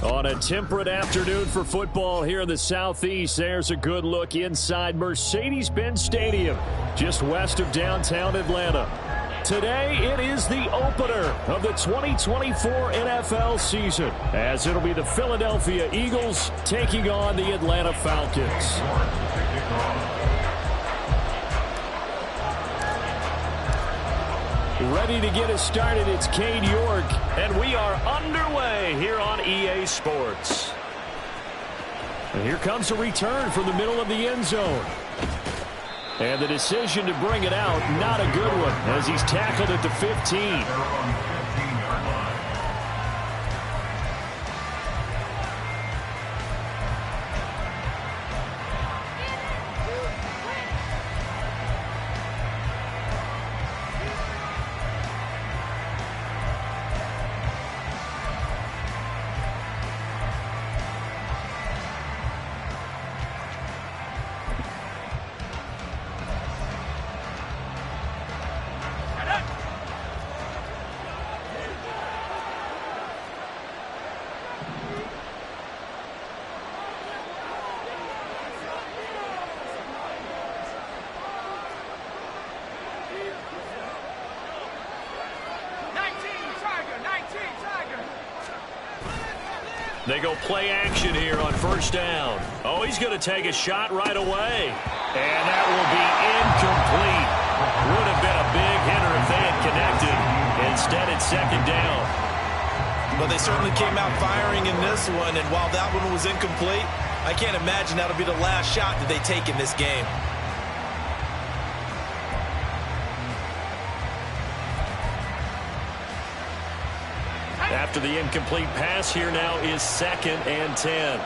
On a temperate afternoon for football here in the Southeast, there's a good look inside Mercedes-Benz Stadium, just west of downtown Atlanta. Today, it is the opener of the 2024 NFL season, as it'll be the Philadelphia Eagles taking on the Atlanta Falcons. Ready to get us started, it's Cade York, and we are underway here on EA Sports. And here comes a return from the middle of the end zone. And the decision to bring it out, not a good one, as he's tackled at the 15. They go play action here on first down. Oh, he's going to take a shot right away. And that will be incomplete. Would have been a big hitter if they had connected. Instead, it's second down. Well, they certainly came out firing in this one, and while that one was incomplete, I can't imagine that'll be the last shot that they take in this game. After the incomplete pass, here now is 2nd and 10.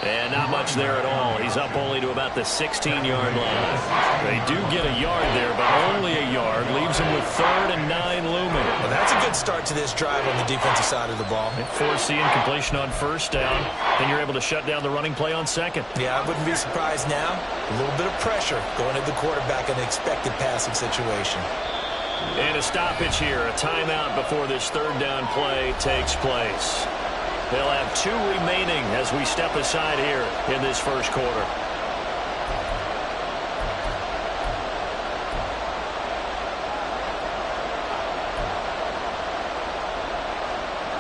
And not much there at all. He's up only to about the 16-yard line. They do get a yard there, but only a yard. Leaves him with 3rd and 9 looming. Well, that's a good start to this drive on the defensive side of the ball. They force the incompletion on first down. Then you're able to shut down the running play on second. Yeah, I wouldn't be surprised now. A little bit of pressure going at the quarterback in an expected passing situation. And a stoppage here, a timeout before this third down play takes place. They'll have 2 remaining as we step aside here in this first quarter.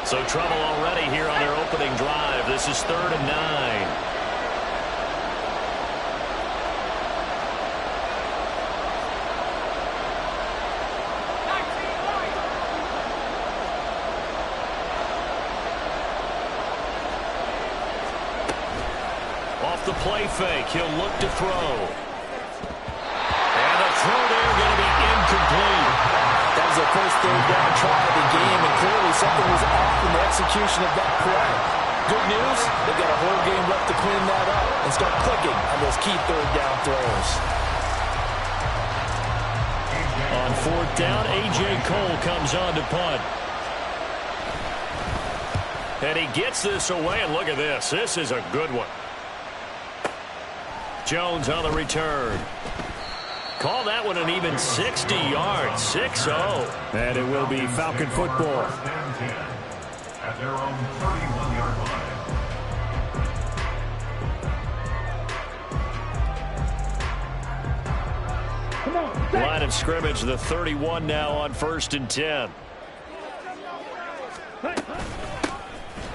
So trouble already here on their opening drive. This is 3rd and 9. The play fake. He'll look to throw. And the throw there going to be incomplete. That was their first third down try of the game, and clearly something was off in the execution of that play. Good news, they've got a whole game left to clean that up and start clicking on those key third down throws. On 4th down, A.J. Cole comes on to punt. And he gets this away, and look at this. This is a good one. Jones on the return. Call that one an even 60 yards. 6-0. And it will be Falcon football. At their own 31-yard line. Line of scrimmage, the 31 now on 1st and 10.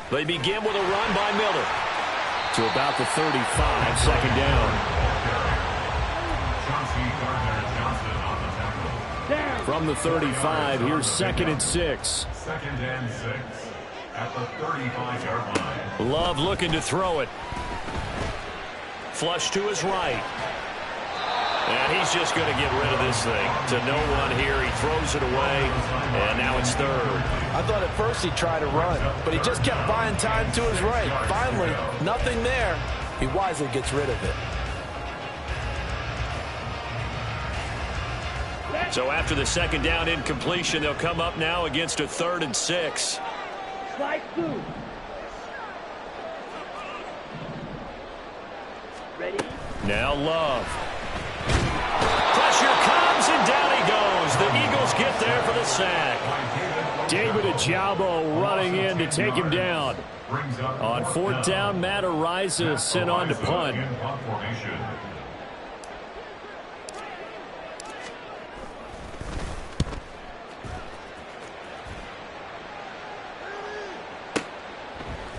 They begin with a run by Miller. To about the 35, second down. From the 35, here's 2nd and 6. 2nd and 6 at the 35-yard line. Love looking to throw it. Flush to his right. And he's just going to get rid of this thing to no one here. He throws it away, and now it's third. I thought at first he'd try to run, but he just kept buying time to his right. Finally, nothing there. He wisely gets rid of it. So after the second down incompletion, they'll come up now against a 3rd and 6. Strike 2. Ready? Now Love. Pressure comes, and down he goes. The Eagles get there for the sack. David Ajabo running in to take him down. On 4th down, Matt Ariza sent on to punt.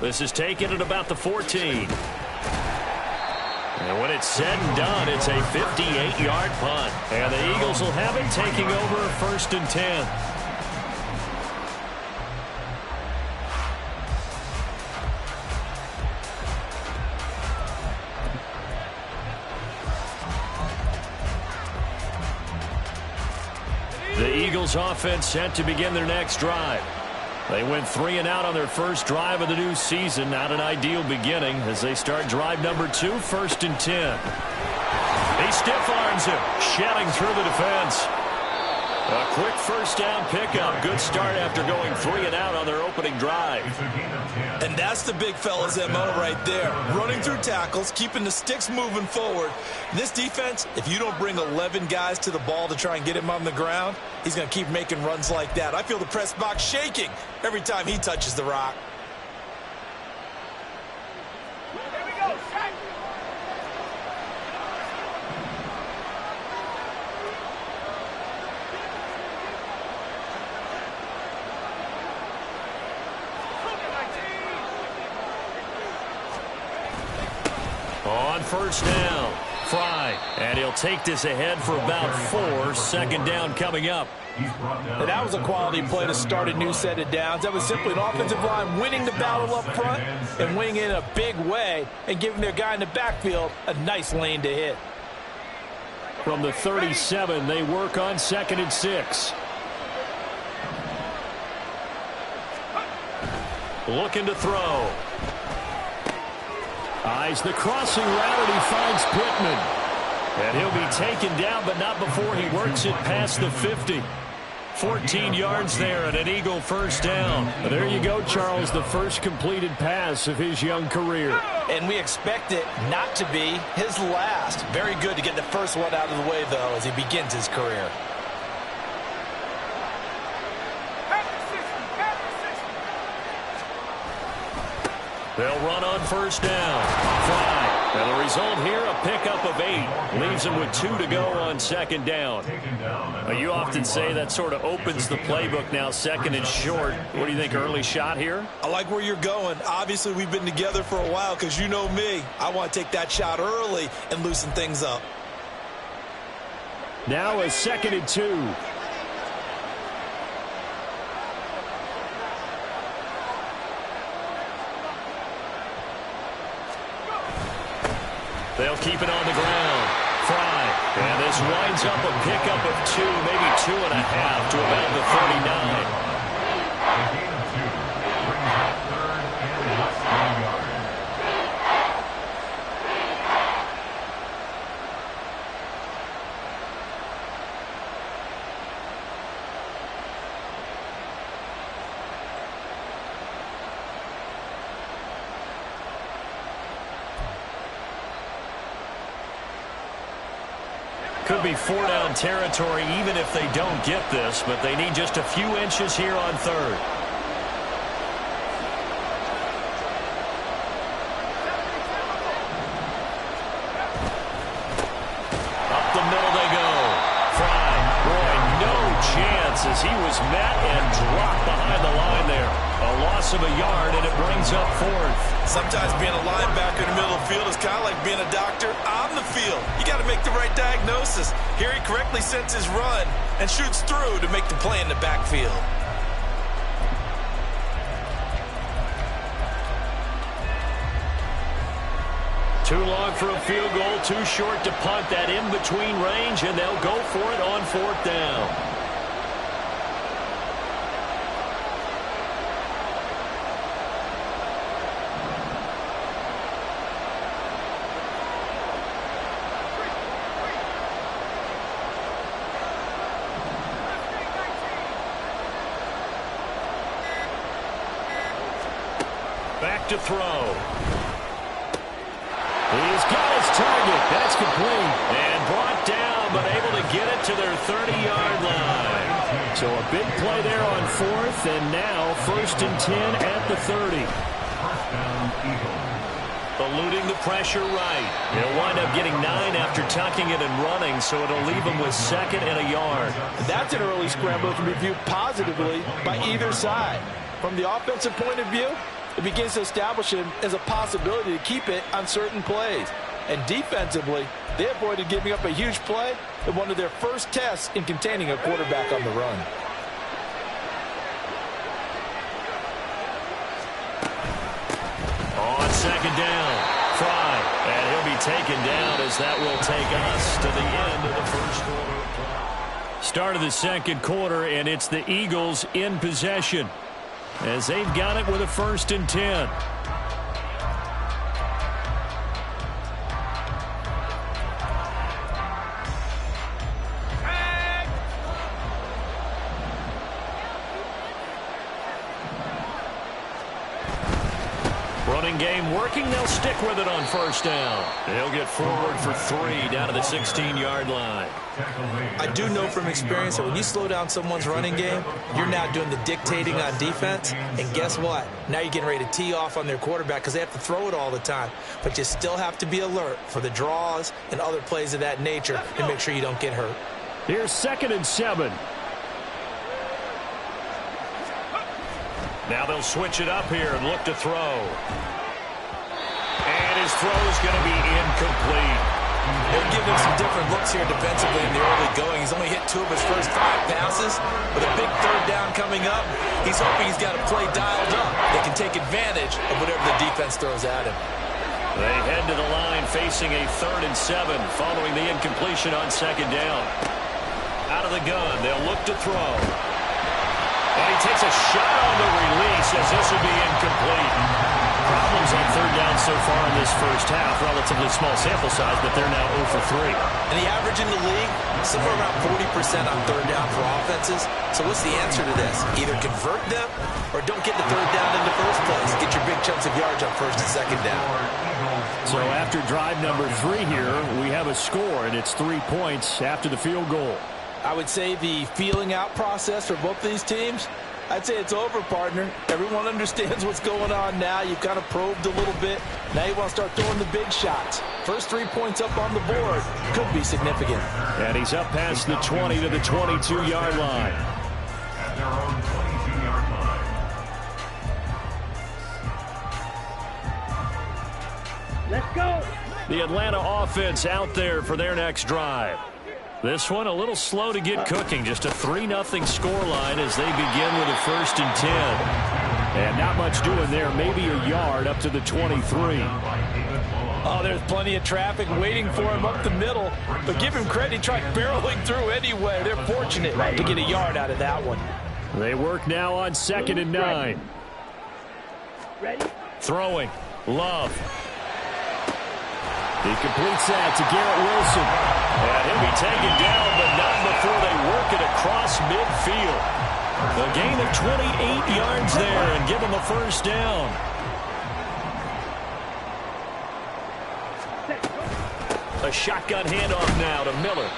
This is taken at about the 14. And when it's said and done, it's a 58-yard punt. And the Eagles will have it, taking over 1st and 10. The Eagles offense set to begin their next drive. They went 3 and out on their first drive of the new season. Not an ideal beginning as they start drive number 2, 1st and 10. He stiff arms him, shedding through the defense. A quick first down pickup. Good start after going 3 and out on their opening drive. And that's the big fella's MO right there. Running through tackles, keeping the sticks moving forward. This defense, if you don't bring 11 guys to the ball to try and get him on the ground, he's going to keep making runs like that. I feel the press box shaking every time he touches the rock. Here we go. Strike. On first down, Fry, and he'll take this ahead for about 4. 2nd down coming up. And that was a quality play to start a new set of downs. That was simply an offensive line winning the battle up front and winning it in a big way and giving their guy in the backfield a nice lane to hit. From the 37, they work on 2nd and 6. Looking to throw. Eyes the crossing route, and he finds Pittman. And he'll be taken down, but not before he works it past the 50. 14 yards there and an Eagle first down. There you go, Charles, the first completed pass of his young career. And we expect it not to be his last. Very good to get the first one out of the way, though, as he begins his career. They'll run on first down. Fry. And the result here, a pickup of 8. Leaves him with 2 to go on 2nd down. You often say that sort of opens the playbook now, 2nd and short. What do you think, early shot here? I like where you're going. Obviously, we've been together for a while because you know me. I want to take that shot early and loosen things up. Now a 2nd and 2. They'll keep it on the ground. Fry. And this winds up a pickup of 2, maybe 2.5 to about the 39. Could be 4-down territory even if they don't get this, but they need just a few inches here on 3rd. Up the middle they go. Fry. Boy, no chance as he was met and dropped behind the line there. A loss of a yard, and it brings up 4th. Sometimes being a linebacker in the middle of the field is kind of like being a doctor on the field. You got to make the right diagnosis. Here he correctly sets his run and shoots through to make the play in the backfield. Too long for a field goal, too short to punt. That in-between range, and they'll go for it on 4th down. Back to throw. He's got his target. That's complete. And brought down, but able to get it to their 30-yard line. So a big play there on 4th, and now 1st and 10 at the 30. Eluding the pressure right. He'll wind up getting 9 after tucking it and running, so it'll leave him with 2nd and a yard. That's an early scramble that can be viewed positively by either side. From the offensive point of view, it begins to establish him as a possibility to keep it on certain plays. And defensively, they avoided giving up a huge play in one of their first tests in containing a quarterback on the run. On 2nd down, Fry. And he'll be taken down as that will take us to the end of the first quarter. Start of the 2nd quarter, and it's the Eagles in possession, as they've got it with a 1st and 10. Running game working. They'll stick with it on 1st down. They'll get forward for 3 down to the 16-yard line. I do know from experience that when you slow down someone's running game, you're now doing the dictating on defense. And guess what? Now you're getting ready to tee off on their quarterback because they have to throw it all the time. But you still have to be alert for the draws and other plays of that nature and make sure you don't get hurt. Here's 2nd and 7. Now they'll switch it up here and look to throw. And his throw is going to be incomplete. They'll give him some different looks here defensively in the early going. He's only hit 2 of his first 5 passes. With a big 3rd down coming up, he's hoping he's got a play dialed up that can take advantage of whatever the defense throws at him. They head to the line facing a 3rd and 7 following the incompletion on 2nd down. Out of the gun, they'll look to throw. And he takes a shot on the release as this will be incomplete. Problems on 3rd down so far in this first half. Relatively small sample size, but they're now 0 for 3. And the average in the league, somewhere around 40% on 3rd down for offenses. So what's the answer to this? Either convert them or don't get the 3rd down in the first place. Get your big chunks of yards on 1st and 2nd down. So after drive number 3 here, we have a score, and it's 3 points after the field goal. I would say the feeling out process for both these teams, I'd say it's over, partner. Everyone understands what's going on now. You've kind of probed a little bit. Now you want to start throwing the big shots. First 3 points up on the board could be significant. And he's up past the 20 to the 22-yard line. At their own 22-yard line. Let's go. The Atlanta offense out there for their next drive. This one a little slow to get cooking. Just a 3-0 scoreline as they begin with a 1st and 10. And not much doing there. Maybe a yard up to the 23. Oh, there's plenty of traffic waiting for him up the middle. But give him credit, he tried barreling through anyway. They're fortunate to get a yard out of that one. They work now on 2nd and 9. Ready? Throwing. Love. He completes that to Garrett Wilson. And he'll be taken down, but not before they work it across midfield. A gain of 28 yards there and give him a 1st down. A shotgun handoff now to Miller.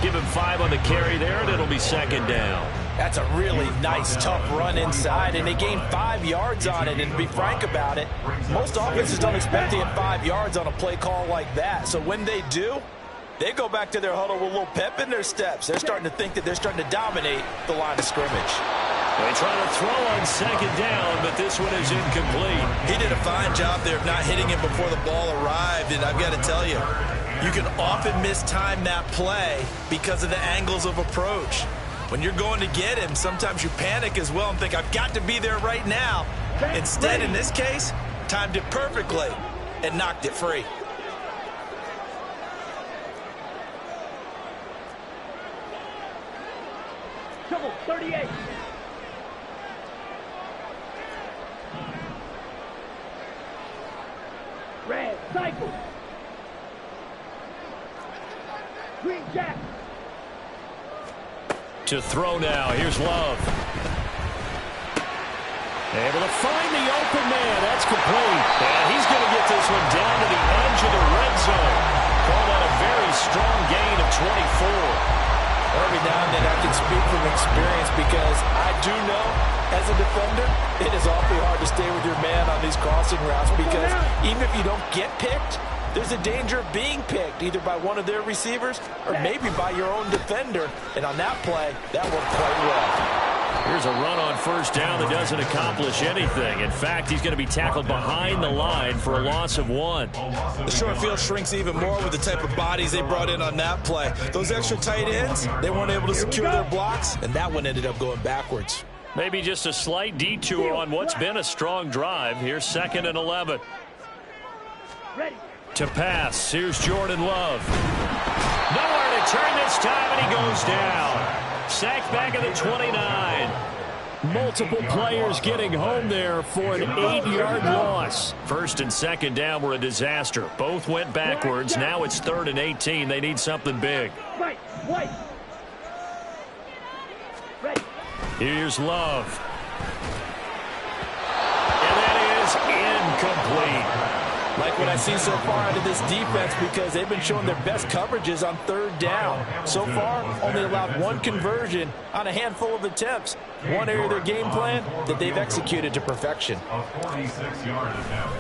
Give him 5 on the carry there, and it'll be 2nd down. That's a really nice, tough run inside, and they gained 5 yards on it. And to be frank about it, most offenses don't expect to get 5 yards on a play call like that. So when they do, they go back to their huddle with a little pep in their steps. They're starting to think that they're starting to dominate the line of scrimmage. They try to throw on 2nd down, but this one is incomplete. He did a fine job there of not hitting him before the ball arrived, and I've got to tell you, you can often mistime that play because of the angles of approach. When you're going to get him, sometimes you panic as well and think, I've got to be there right now. Instead, in this case, timed it perfectly. and knocked it free. Double 38. Red cycle. Green jack. To throw now. Here's Love. Able to find the open man. That's complete. And he's going to get this one down to the edge of the red zone. Call that a very strong gain of 24. Every now and then I can speak from experience because I do know as a defender it is awfully hard to stay with your man on these crossing routes because even if you don't get picked, there's a danger of being picked either by one of their receivers or maybe by your own defender. And on that play, that worked quite well. Here's a run on first down that doesn't accomplish anything. In fact, he's going to be tackled behind the line for a loss of 1. The short field shrinks even more with the type of bodies they brought in on that play. Those extra tight ends, they weren't able to secure their blocks, and that one ended up going backwards. Maybe just a slight detour on what's been a strong drive. Here's 2nd and 11. Ready. To pass. Here's Jordan Love. Nowhere to turn this time, and he goes down. Sacked back at the 29. Multiple players getting home there for an 8-yard loss. 1st and 2nd down were a disaster. Both went backwards. Now it's 3rd and 18. They need something big. Right. White. Ready. Here's Love. And that is incomplete. Like what I've seen so far out of this defense because they've been showing their best coverages on 3rd down. So far, only allowed 1 conversion on a handful of attempts. One area of their game plan that they've executed to perfection. A 46-yard attempt.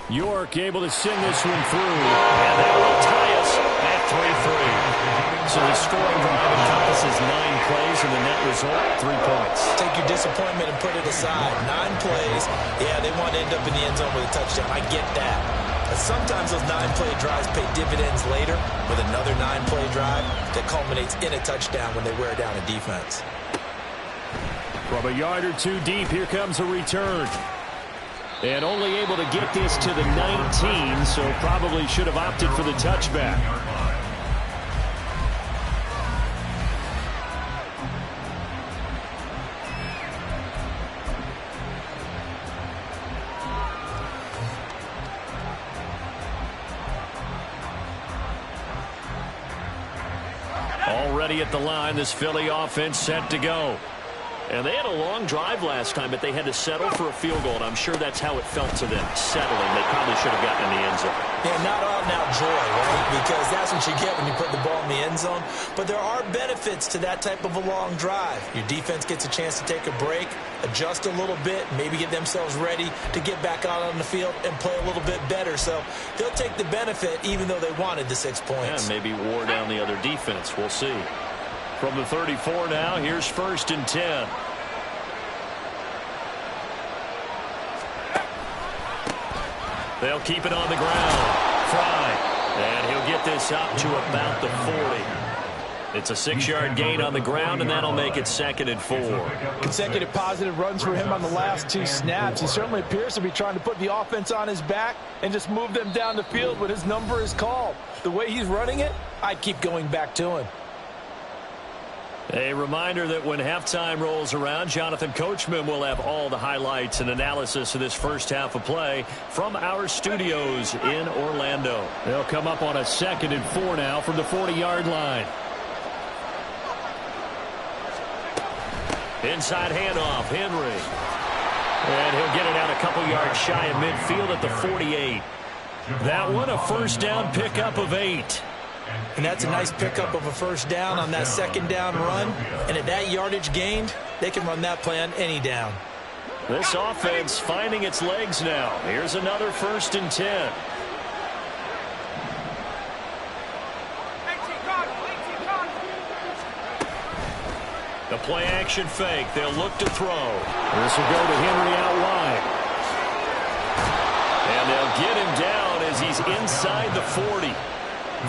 York able to send this one through. And that will tie us at 3-3. So the scoring drive encompasses 9 plays, and the net result, 3 points. Take your disappointment and put it aside. 9 plays. Yeah, they want to end up in the end zone with a touchdown. I get that. But sometimes those 9-play drives pay dividends later with another 9-play drive that culminates in a touchdown when they wear down a defense. From a yard or 2 deep, here comes a return. And only able to get this to the 19, so probably should have opted for the touchback. Already at the line, this Philly offense set to go. And they had a long drive last time, but they had to settle for a field goal, and I'm sure that's how it felt to them, settling. They probably should have gotten in the end zone. Yeah, not all now joy, right? Because that's what you get when you put the ball in the end zone. But there are benefits to that type of a long drive. Your defense gets a chance to take a break, adjust a little bit, maybe get themselves ready to get back out on the field and play a little bit better. So they'll take the benefit even though they wanted the 6 points. Yeah, maybe wore down the other defense. We'll see. From the 34 now, here's 1st and 10. They'll keep it on the ground. Fry. And he'll get this up to about the 40. It's a 6-yard gain on the ground, and that'll make it 2nd and 4. Consecutive positive runs for him on the last 2 snaps. He certainly appears to be trying to put the offense on his back and just move them down the field when his number is called. The way he's running it, I'd keep going back to him. A reminder that when halftime rolls around, Jonathan Coachman will have all the highlights and analysis of this first half of play from our studios in Orlando. They'll come up on a 2nd and 4 now from the 40-yard line. Inside handoff, Henry. And he'll get it out a couple yards shy of midfield at the 48. That one, a first down pickup of 8. And that's a nice pickup of a first down on that 2nd down run. And at that yardage gained, they can run that play on any down. This offense finding its legs now. Here's another 1st and 10. The play action fake. They'll look to throw. This will go to Henry out wide. And they'll get him down as he's inside the 40.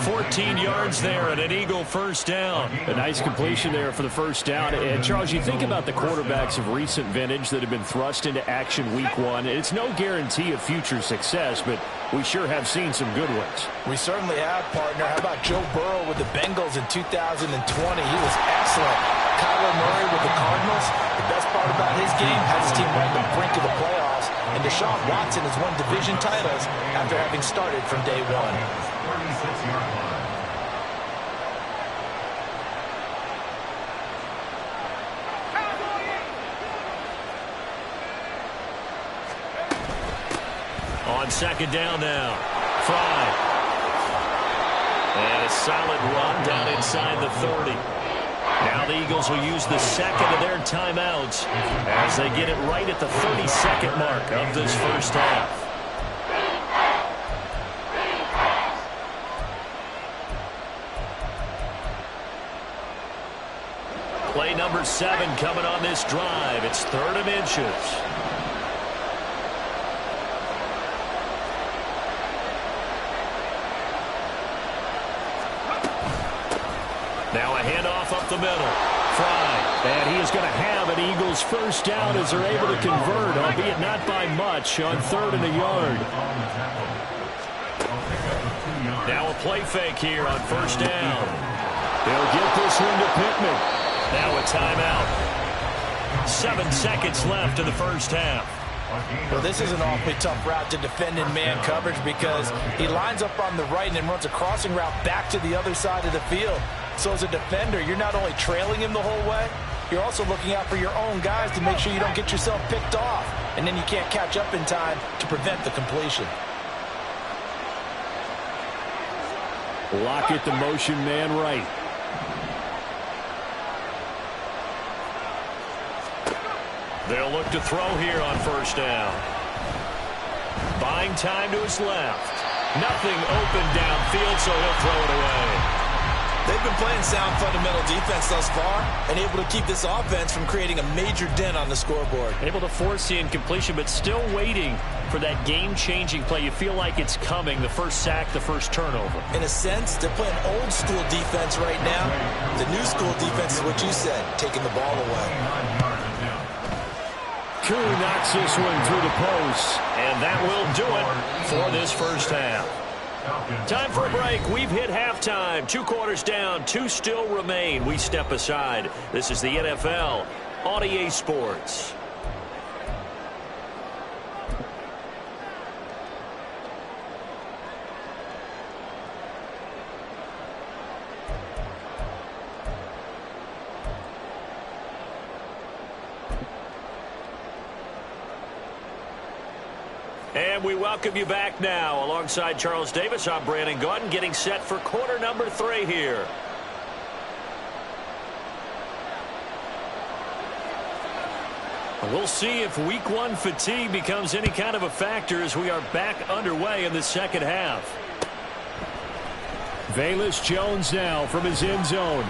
14 yards there and an Eagle first down. A nice completion there for the first down. And, Charles, you think about the quarterbacks of recent vintage that have been thrust into action week one. It's no guarantee of future success, but we sure have seen some good ones. We certainly have, partner. How about Joe Burrow with the Bengals in 2020? He was excellent. Kyler Murray with the Cardinals. The best part about his game has his team right on the brink of the playoffs. And Deshaun Watson has won division titles after having started from day one. 36-yard line. On second down now. Fry. And a solid run down inside the 30. Now the Eagles will use the second of their timeouts as they get it right at the 32nd mark of this first half. Play number 7 coming on this drive. It's 3rd and inches. Now a handoff up the middle. Fry. And he is going to have an Eagles first down as they're able to convert, albeit not by much, on 3rd and a yard. Now a play fake here on first down. They'll get this one to Pittman. Now a timeout. 7 seconds left in the first half. Well, this is an awfully tough route to defend in man coverage because he lines up on the right and then runs a crossing route back to the other side of the field. So as a defender, you're not only trailing him the whole way, you're also looking out for your own guys to make sure you don't get yourself picked off. And then you can't catch up in time to prevent the completion. Lockett the motion man right. They'll look to throw here on first down. Buying time to his left. Nothing open downfield, so he'll throw it away. They've been playing sound fundamental defense thus far and able to keep this offense from creating a major dent on the scoreboard. Able to force the incompletion, but still waiting for that game-changing play. You feel like it's coming, the first sack, the first turnover. In a sense, they're playing old-school defense right now. The new school defense is what you said, taking the ball away. Koo knocks this one through the post, and that will do it for this first half. Time for a break. We've hit halftime. 2 quarters down, 2 still remain. We step aside. This is the NFL on EA Sports. And we welcome you back now. Alongside Charles Davis, I'm Brandon Gaudin, getting set for quarter number 3 here. We'll see if week 1 fatigue becomes any kind of a factor as we are back underway in the second half. Velus Jones now from his end zone.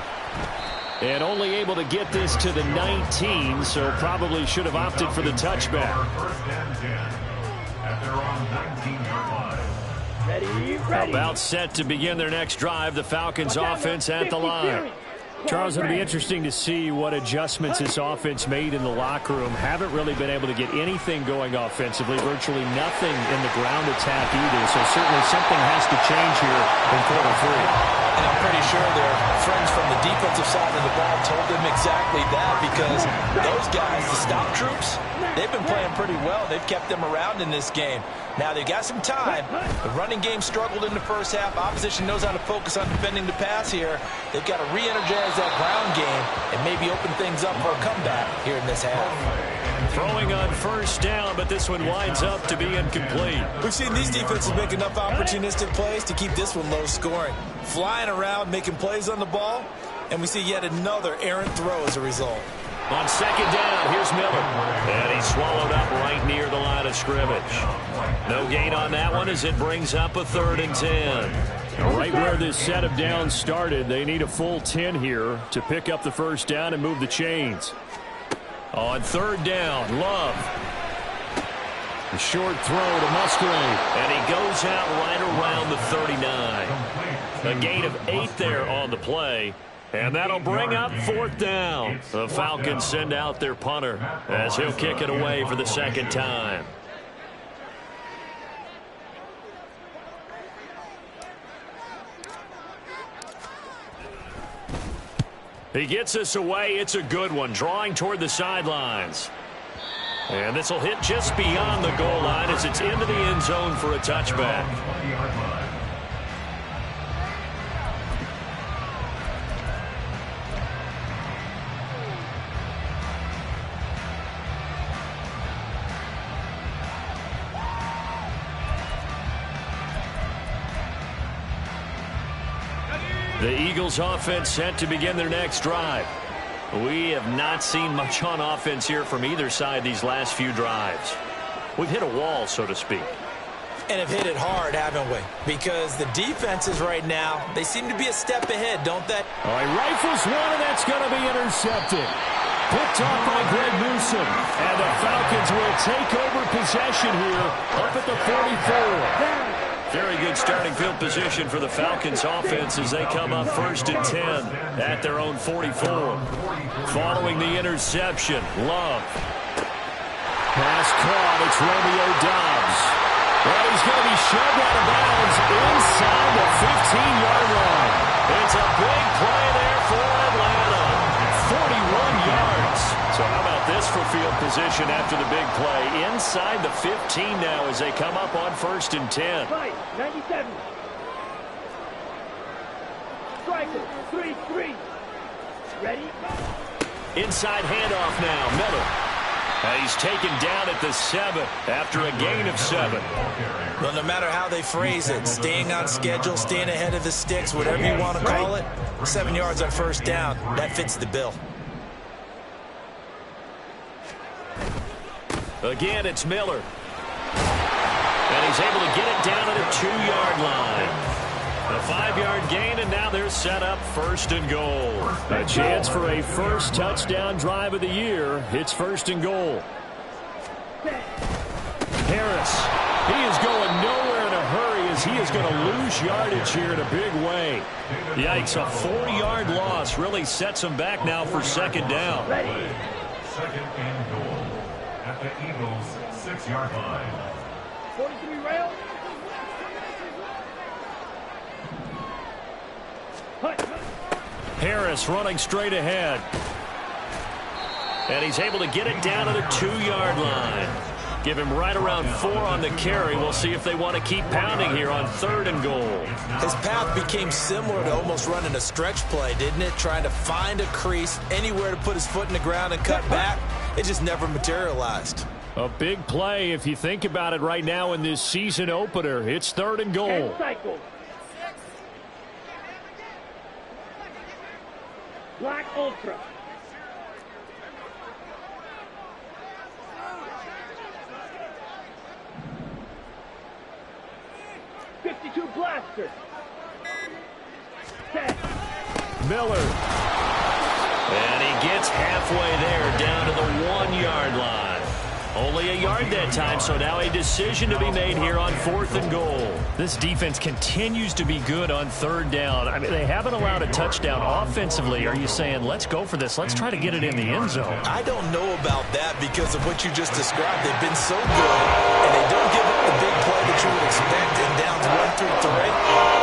And only able to get this to the 19, so probably should have opted for the touchback. First and 10. At their own 19-yard line. Ready. About set to begin their next drive. The Falcons offense at the line. Charles, it'll be interesting to see what adjustments this offense made in the locker room. Haven't really been able to get anything going offensively. Virtually nothing in the ground attack either. So certainly something has to change here in quarter 3. And I'm pretty sure their friends from the defensive side of the ball told them exactly that because those guys, the stop troops, they've been playing pretty well. They've kept them around in this game. Now, they've got some time. The running game struggled in the first half. Opposition knows how to focus on defending the pass here. They've got to re-energize that ground game and maybe open things up for a comeback here in this half. Throwing on first down, but this one winds up to be incomplete. We've seen these defenses make enough opportunistic plays to keep this one low scoring. Flying around, making plays on the ball, and we see yet another errant throw as a result. On second down, here's Miller. And he's swallowed up right near the line of scrimmage. No gain on that one as it brings up a 3rd and 10. Right where this set of downs started, they need a full 10 here to pick up the first down and move the chains. On 3rd down, Love. A short throw to Musgrave. And he goes out right around the 39. A gain of 8 there on the play. And that'll bring up 4th down. The Falcons send out their punter as he'll kick it away for the second time. He gets us away. It's a good one, drawing toward the sidelines. And this will hit just beyond the goal line as it's into the end zone for a touchback. The Eagles offense set to begin their next drive. We have not seen much on offense here from either side these last few drives. We've hit a wall, so to speak. And have hit it hard, haven't we? Because the defenses right now, they seem to be a step ahead, don't they? All right, rifles one, and that's going to be intercepted. Picked off by Greg Newsom. And the Falcons will take over possession here up at the 44. Very good starting field position for the Falcons offense as they come up 1st and 10 at their own 44. Following the interception, Love. Pass caught. It's Romeo Doubs. Well, he's going to be shoved out of bounds inside the 15-yard line. It's a big play there for Atlanta. 41 yards. So how about this for field position after the big play? Inside the 15 now as they come up on 1st and 10. 97. Striker, 3-3. Ready? Inside handoff now, Miller. He's taken down at the 7 after a gain of 7. Well, no matter how they phrase it, staying on schedule, staying ahead of the sticks, whatever you want to call it, 7 yards on 1st down, that fits the bill. Again, it's Miller. And he's able to get it down at a 2-yard line. A 5-yard gain, and now they're set up 1st and goal. A chance for a first touchdown drive of the year. It's 1st and goal. Harris. He is going nowhere in a hurry as he is going to lose yardage here in a big way. Yikes, a 4-yard loss really sets him back now for 2nd down. 2nd and goal at the Eagles' 6-yard line. 43 rail. Harris running straight ahead. And he's able to get it down to the 2-yard line. Give him right around 4 on the carry. We'll see if they want to keep pounding here on 3rd and goal. His path became similar to almost running a stretch play, didn't it? Trying to find a crease, anywhere to put his foot in the ground and cut back. It just never materialized. A big play if you think about it right now in this season opener. It's 3rd and goal. Cycle. Black Ultra. .52 blaster. Set. Miller. And he gets halfway there down to the 1-yard line. Only a yard that time, so now a decision to be made here on 4th and goal. This defense continues to be good on 3rd down. I mean, they haven't allowed a touchdown offensively. Are you saying, let's go for this? Let's try to get it in the end zone. I don't know about that because of what you just described. They've been so good, and they don't give up the big play that you would expect in downs 1 through 3.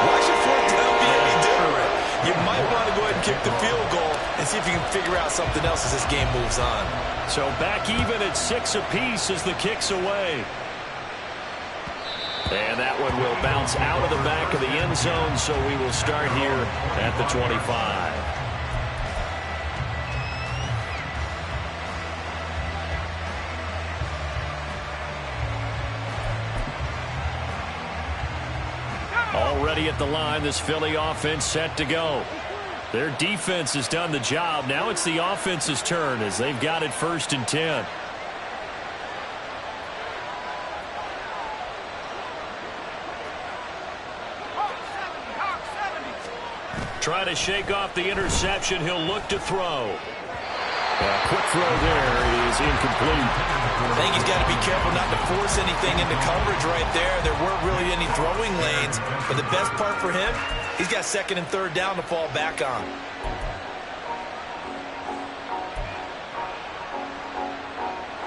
Why should 4th down be any different? You might want to go ahead and kick the field goal and see if you can figure out something else as this game moves on. So back even at 6 apiece as the kick's away. And that one will bounce out of the back of the end zone, so we will start here at the 25. Already at the line, this Philly offense set to go. Their defense has done the job. Now it's the offense's turn as they've got it 1st and 10. Try to shake off the interception. He'll look to throw. Quick throw there is incomplete. I think he's got to be careful not to force anything into coverage right there. There weren't really any throwing lanes, but the best part for him, He's got second and third down to fall back on.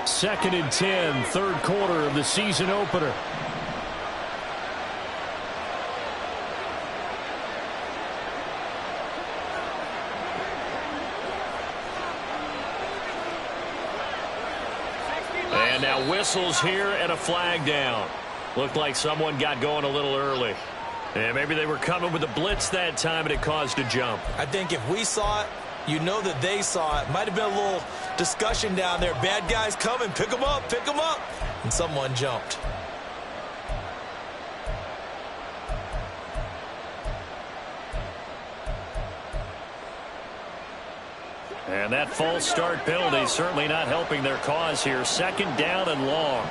Second and 10, third quarter of the season opener. And now whistles here and a flag down. Looked like someone got going a little early. And maybe they were coming with a blitz that time and it caused a jump. I think if we saw it, you know that they saw it. Might have been a little discussion down there. Bad guys coming. Pick them up. Pick them up. And someone jumped. And that false start penalty certainly not helping their cause here. Second down and long.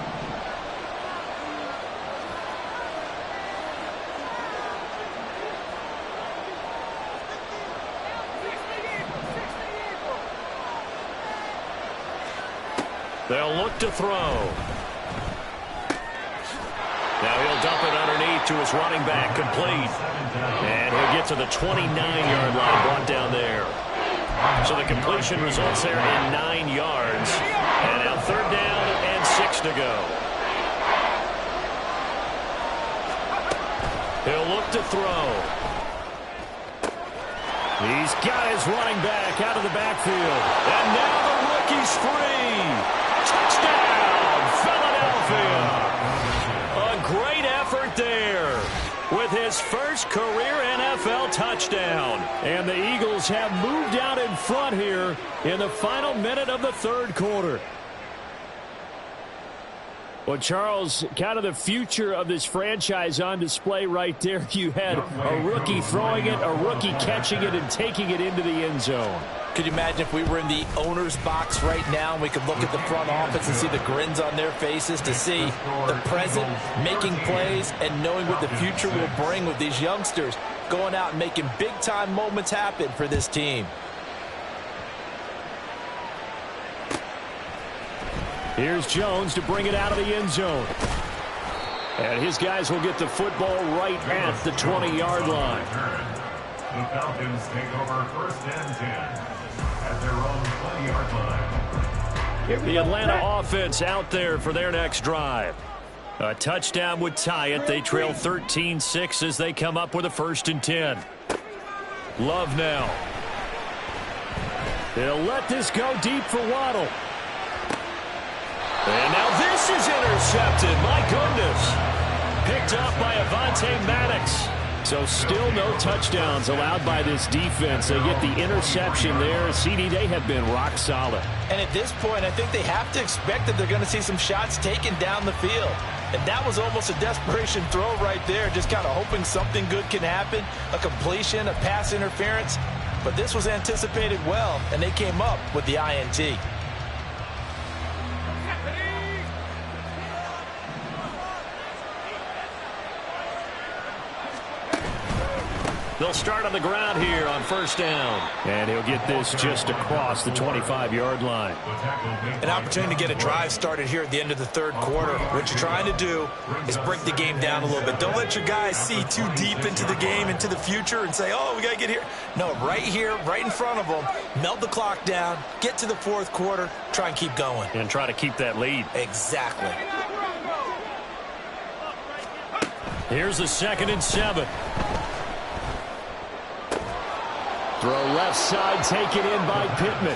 They'll look to throw. Now he'll dump it underneath to his running back, complete. And he'll get to the 29-yard line, brought down there. So the completion results there in 9 yards. And now third down and 6 to go. He'll look to throw. He's got his running back out of the backfield. And now the rookie's free. Touchdown, Philadelphia. A great effort there with his first career NFL touchdown. And the Eagles have moved out in front here in the final minute of the third quarter. Well, Charles, kind of the future of this franchise on display right there. You had a rookie throwing it, a rookie catching it, and taking it into the end zone. Could you imagine if we were in the owner's box right now and we could look at the front office and see the grins on their faces, to see the present making plays and knowing what the future will bring with these youngsters going out and making big-time moments happen for this team. Here's Jones to bring it out of the end zone. And his guys will get the football right at the 20-yard line. The Falcons take over first and 10 at their own 20-yard line. The Atlanta offense out there for their next drive. A touchdown would tie it. They trail 13-6 as they come up with a first and 10. Love now. They'll let this go deep for Waddle. And now this is intercepted. My goodness. Picked up by Avonte Maddox. So still no touchdowns allowed by this defense. They get the interception there. CD, they have been rock solid. And at this point, I think they have to expect that they're going to see some shots taken down the field. And that was almost a desperation throw right there, just kind of hoping something good can happen, a completion, a pass interference. But this was anticipated well, and they came up with the INT. They'll start on the ground here on first down. And he'll get this just across the 25-yard line. An opportunity to get a drive started here at the end of the third quarter. What you're trying to do is break the game down a little bit. Don't let your guys see too deep into the game, into the future, and say, oh, we got to get here. No, right here, right in front of them, melt the clock down, get to the fourth quarter, try and keep going. And try to keep that lead. Exactly. Here's the 2nd and 7. Throw left side, taken in by Pittman.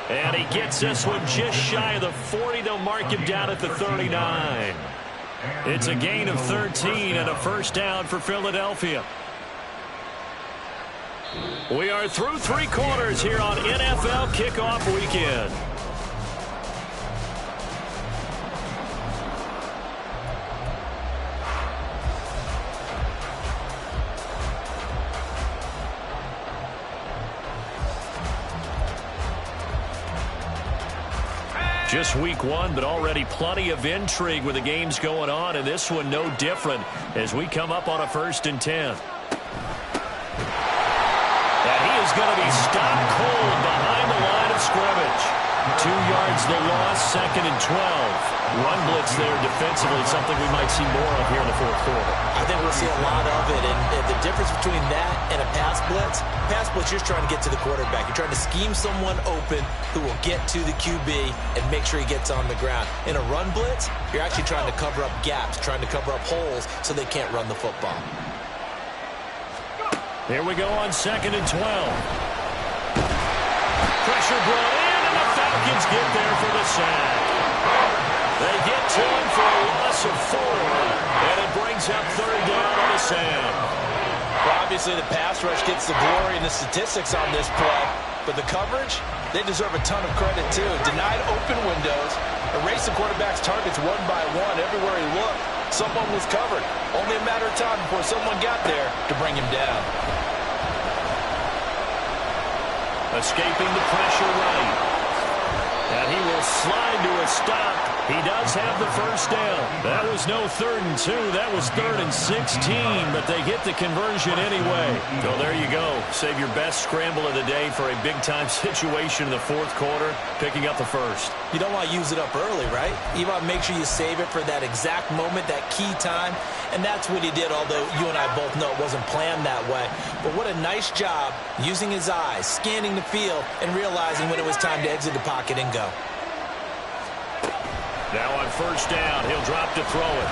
And he gets this one just shy of the 40. They'll mark him down at the 39. It's a gain of 13 and a first down for Philadelphia. We are through 3 quarters here on NFL Kickoff Weekend. Just week 1, but already plenty of intrigue with the games going on, and this one no different as we come up on a first and 10. And he is going to be stopped cold behind the line of scrimmage. 2 yards the loss, 2nd and 12. Run blitz there defensively, something we might see more of here in the fourth quarter. I think we'll see a lot of it, and the difference between that and a pass blitz, you're just trying to get to the quarterback. You're trying to scheme someone open who will get to the QB and make sure he gets on the ground. In a run blitz, you're actually trying to cover up gaps, trying to cover up holes so they can't run the football. Here we go on 2nd and 12. Pressure brought in, and the Falcons get there for the sack. They get to him for a loss of 4, and it brings up 3rd down on a sack. Well, obviously, the pass rush gets the glory and the statistics on this play, but the coverage, they deserve a ton of credit, too. Denied open windows, erased the quarterback's targets one by one. Everywhere he looked, someone was covered. Only a matter of time before someone got there to bring him down. Escaping the pressure right. And he will slide to a stop. He does have the first down. That was no 3rd and 2. That was 3rd and 16, but they get the conversion anyway. So there you go. Save your best scramble of the day for a big-time situation in the fourth quarter, picking up the first. You don't want to use it up early, right? You want to make sure you save it for that exact moment, that key time, and that's what he did, although you and I both know it wasn't planned that way. But what a nice job using his eyes, scanning the field, and realizing when it was time to exit the pocket and go. Now on 1st down, he'll drop to throw it.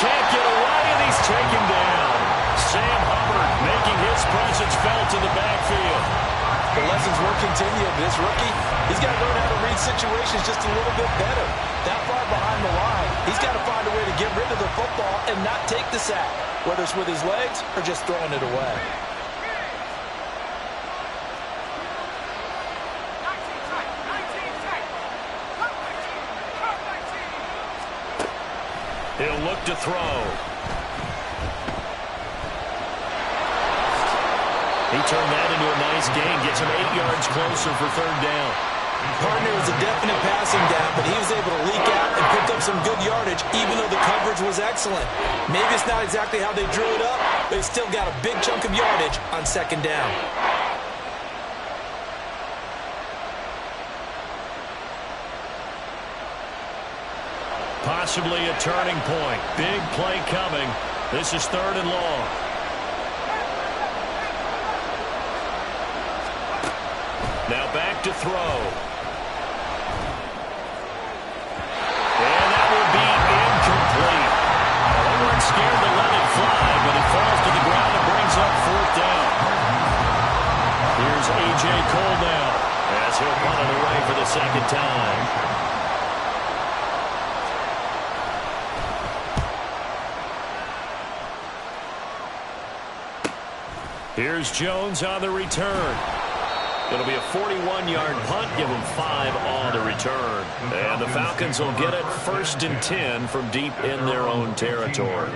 Can't get away, and he's taken down. Sam Hubbard making his presence felt in the backfield. The lessons will continue. This rookie, he's got to learn how to read situations just a little bit better. That far behind the line, he's got to find a way to get rid of the football and not take the sack, whether it's with his legs or just throwing it away. He'll look to throw. He turned that into a nice gain, gets him 8 yards closer for 3rd down. Partner was a definite passing down, but he was able to leak out and picked up some good yardage, even though the coverage was excellent. Maybe it's not exactly how they drew it up, but he still got a big chunk of yardage on 2nd down. Possibly a turning point. Big play coming. This is 3rd and long. Now back to throw. And that will be incomplete. They weren't scared to let it fly, but it falls to the ground and brings up 4th down. Here's A.J. Cole now as he'll punt it away for the 2nd time. Here's Jones on the return. It'll be a 41-yard punt, give him 5 on the return. And the Falcons will get it 1st and 10 from deep in their own territory.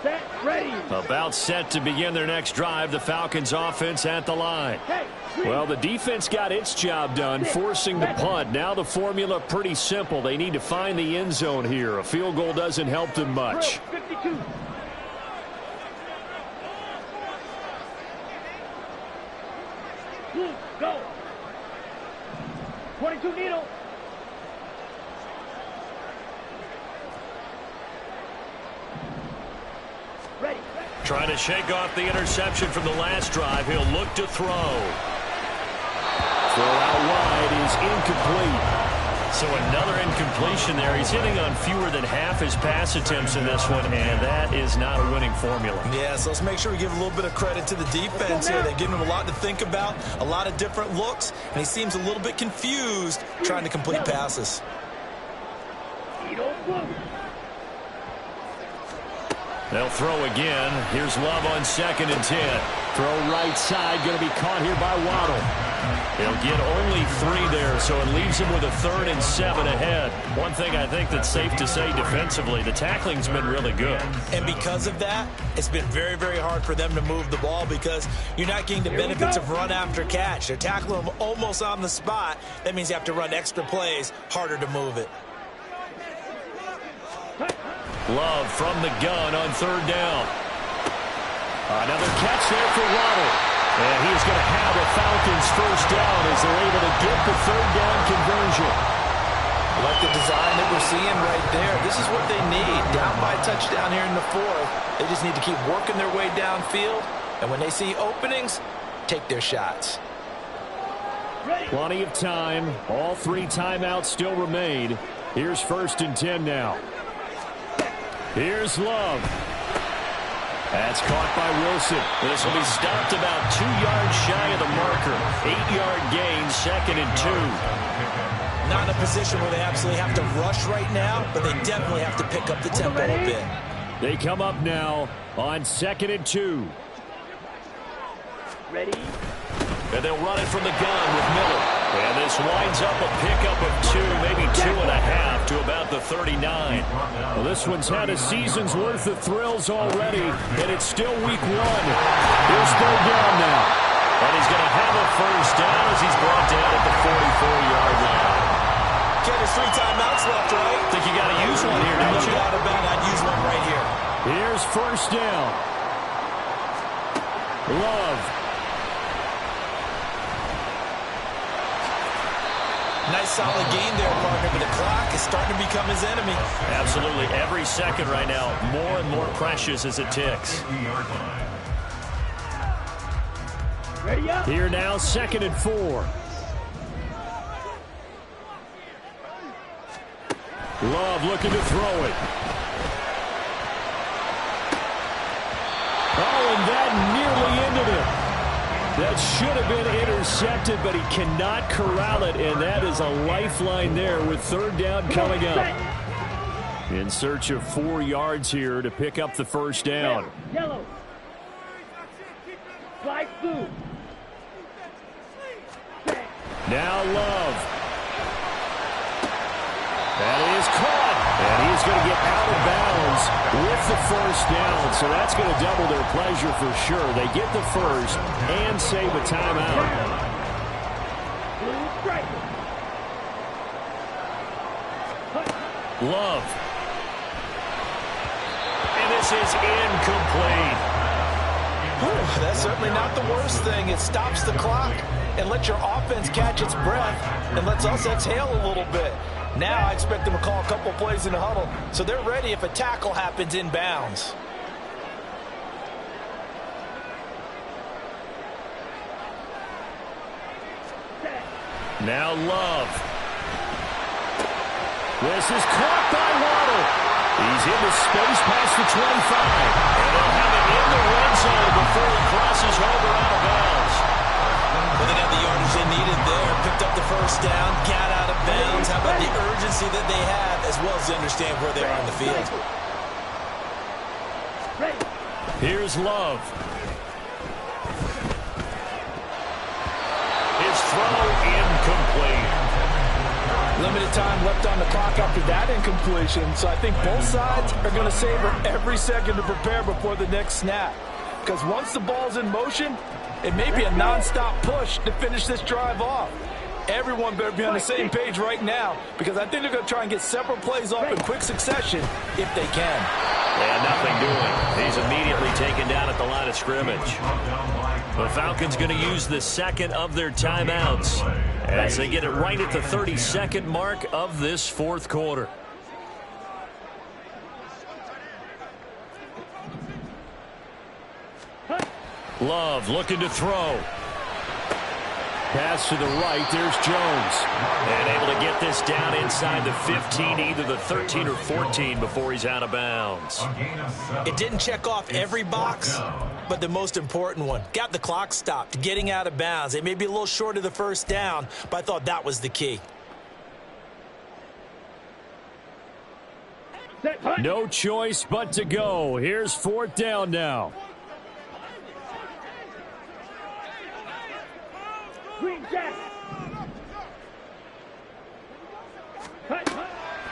Set, ready. About set to begin their next drive, the Falcons offense at the line. Well, the defense got its job done, forcing the punt. Now the formula pretty simple. They need to find the end zone here. A field goal doesn't help them much. 52. Go. 22 needle. Ready. Trying to shake off the interception from the last drive. He'll look to throw. Throw out wide is incomplete. So another incompletion there. He's hitting on fewer than half his pass attempts in this one, and that is not a winning formula. Yeah, so let's make sure we give a little bit of credit to the defense here. They're giving him a lot to think about, a lot of different looks, and he seems a little bit confused trying to complete passes. They'll throw again. Here's Love on 2nd and 10. Throw right side, going to be caught here by Waddle. He'll get only 3 there, so it leaves him with a 3rd and 7 ahead. One thing I think that's safe to say defensively, the tackling's been really good. And because of that, it's been very, very hard for them to move the ball because you're not getting the benefits of run after catch. They're tackling them almost on the spot. That means you have to run extra plays, harder to move it. Love from the gun on 3rd down. Another catch there for Waddle. And he's going to have a Falcons 1st down as they're able to get the 3rd down conversion. Like the design that we're seeing right there. This is what they need. Down by a touchdown here in the fourth. They just need to keep working their way downfield. And when they see openings, take their shots. Plenty of time. All 3 timeouts still remain. Here's 1st and 10 now. Here's Love. That's caught by Wilson. This will be stopped about 2 yards shy of the marker. 8-yard gain, 2nd and 2. Not in a position where they absolutely have to rush right now, but they definitely have to pick up the tempo a bit. They come up now on 2nd and 2. Ready? And they'll run it from the gun with Miller. And this winds up a pickup of 2, maybe 2.5 to about the 39. Well, this one's had a season's worth of thrills already, and it's still week 1. Here's 3rd down now. And he's going to have a 1st down as he's brought down at the 44-yard line. Ken, there's 3 timeouts left, right? Think you got to use one here, don't you? No doubt about it. I'd use one right here. Here's 1st down. Love. Nice solid gain there, partner, but the clock is starting to become his enemy. Absolutely. Every second right now, more and more precious as it ticks. Ready up? Here now, 2nd and 4. Love looking to throw it. Oh, and that nearly ended it. That should have been intercepted, but he cannot corral it, and that is a lifeline there with 3rd down coming up. In search of 4 yards here to pick up the 1st down. Yellow. Slide blue. Now Love. That is caught. And he's going to get out of bounds with the 1st down. So that's going to double their pleasure for sure. They get the 1st and save a timeout. Love. And this is incomplete. Whew, that's certainly not the worst thing. It stops the clock and lets your offense catch its breath and lets us exhale a little bit. Now I expect them to call a couple plays in the huddle, so they're ready if a tackle happens in bounds. Now Love. This is caught by Waddle. He's into space past the 25. And they'll have it in the red zone before he crosses over out of bounds. Well, they got the yardage they needed there. Picked up the 1st down, got out of bounds. How about the urgency that they have, as well as they understand where they are on the field. Here's Love. His throw incomplete. Limited time left on the clock after that incompletion, so I think both sides are going to savor every second to prepare before the next snap. Because once the ball's in motion, it may be a non-stop push to finish this drive off. Everyone better be on the same page right now, because I think they're going to try and get several plays off in quick succession if they can. And nothing doing. He's immediately taken down at the line of scrimmage. The Falcons going to use the 2nd of their timeouts as they get it right at the 32nd mark of this 4th quarter. Love looking to throw. Pass to the right. There's Jones. And able to get this down inside the 15, either the 13 or 14 before he's out of bounds. It didn't check off every box, but the most important one. Got the clock stopped, getting out of bounds. It may be a little short of the 1st down, but I thought that was the key. No choice but to go. Here's 4th down now.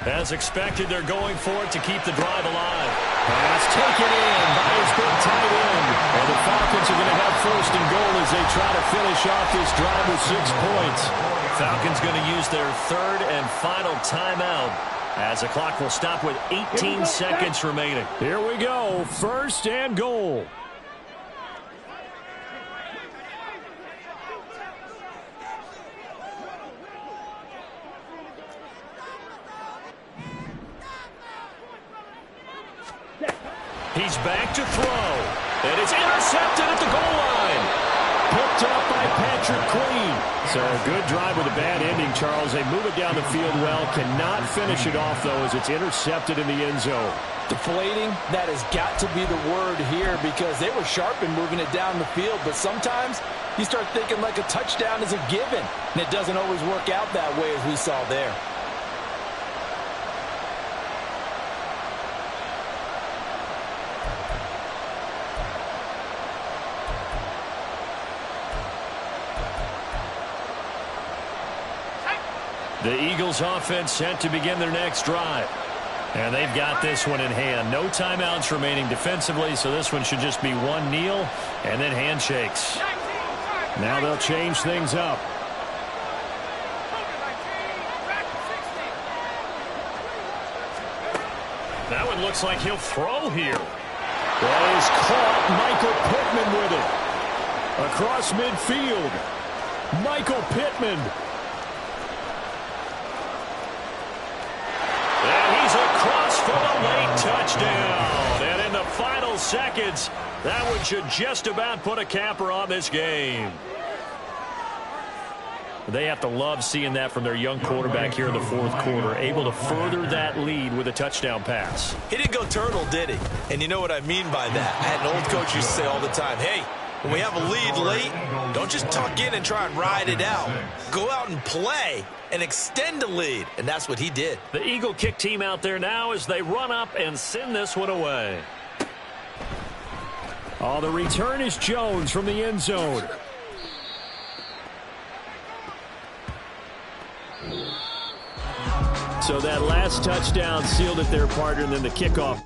As expected, they're going for it to keep the drive alive. Pass taken in by his big tight end. And the Falcons are going to have 1st and goal as they try to finish off this drive with 6 points. Falcons going to use their 3rd and final timeout as the clock will stop with 18 seconds remaining. Here we go. 1st and goal. to throw. And it's intercepted at the goal line. Picked up by Patrick Queen. So a good drive with a bad ending, Charles. They move it down the field well. Cannot finish it off, though, as it's intercepted in the end zone. Deflating, that has got to be the word here because they were sharp in moving it down the field. But sometimes you start thinking like a touchdown is a given. And it doesn't always work out that way as we saw there. The Eagles offense set to begin their next drive. And they've got this one in hand. No timeouts remaining defensively, so this one should just be one kneel and then handshakes. Now they'll change things up. That one looks like he'll throw here. That is caught. Michael Pittman with it. Across midfield. Michael Pittman. And he's across for the late touchdown. And in the final seconds, that one should just about put a capper on this game. They have to love seeing that from their young quarterback here in the fourth quarter, able to further that lead with a touchdown pass. He didn't go turtle, did he? And you know what I mean by that. I had an old coach who used to say all the time, hey, when we have a lead late, don't just tuck in and try and ride it out. Go out and play and extend the lead. And that's what he did. The Eagle kick team out there now as they run up and send this one away. Oh, the return is Jones from the end zone. So that last touchdown sealed it there, partner, and then the kickoff.